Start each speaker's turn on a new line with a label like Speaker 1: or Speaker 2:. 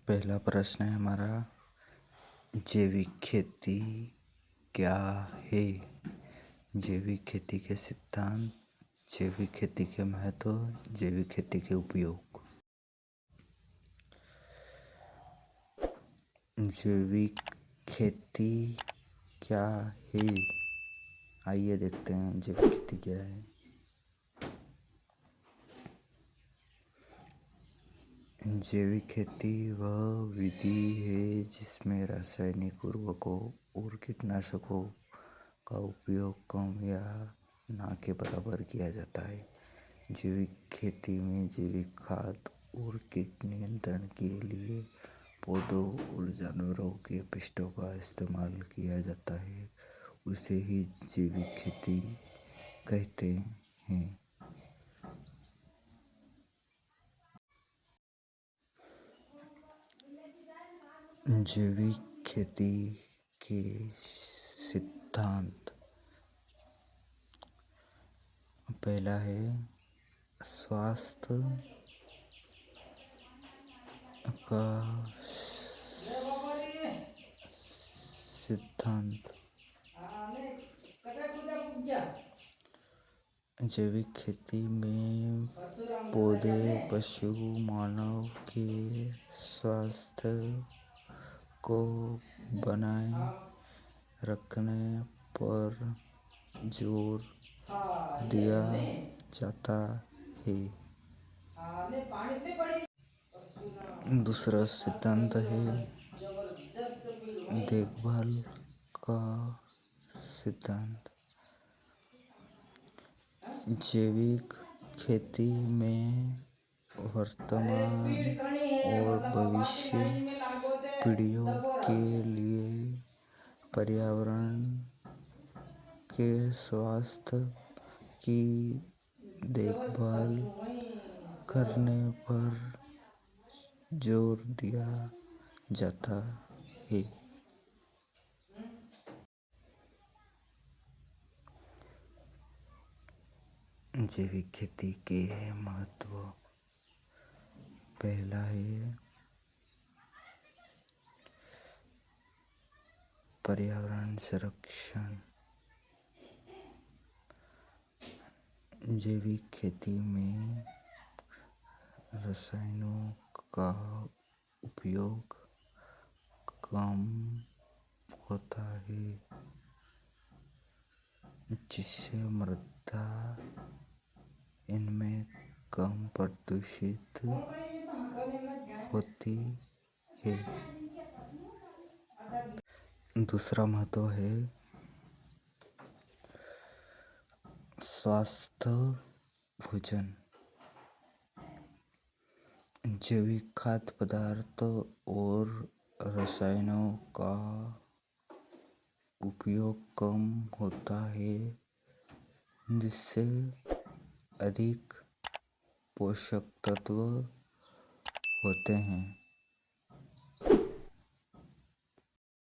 Speaker 1: पहला प्रश्न है हमारा, जैविक खेती क्या है? जैविक खेती के सिद्धांत, जैविक खेती के महत्व, जैविक खेती के उपयोग। जैविक खेती क्या है? आइए देखते हैं जैविक खेती क्या है। जैविक खेती वह विधि है जिसमें रासायनिक उर्वरकों और कीटनाशकों का उपयोग कम या ना के बराबर किया जाता है। जैविक खेती में जैविक खाद और कीट नियंत्रण के लिए पौधों और जानवरों के अपशिष्टों का इस्तेमाल किया जाता है। उसे ही जैविक खेती कहते हैं। जैविक खेती के सिद्धांत। पहला है स्वास्थ्य का सिद्धांत। जैविक खेती में पौधे, पशु, मानव के स्वास्थ्य को बनाए रखने पर जोर दिया जाता है। दूसरा सिद्धांत है देखभाल का सिद्धांत। जैविक खेती में वर्तमान और भविष्य पीढ़ियों के लिए पर्यावरण के स्वास्थ्य की देखभाल करने पर जोर दिया जाता है। जैविक खेती के महत्व। पहला है पर्यावरण संरक्षण। जैविक खेती में रसायनों का उपयोग कम होता है, जिससे मृदा इनमें कम प्रदूषित होती है। दूसरा महत्व है स्वस्थ भोजन। जैविक खाद्य पदार्थ और रसायनों का उपयोग कम होता है, जिससे अधिक पोषक तत्व होते हैं।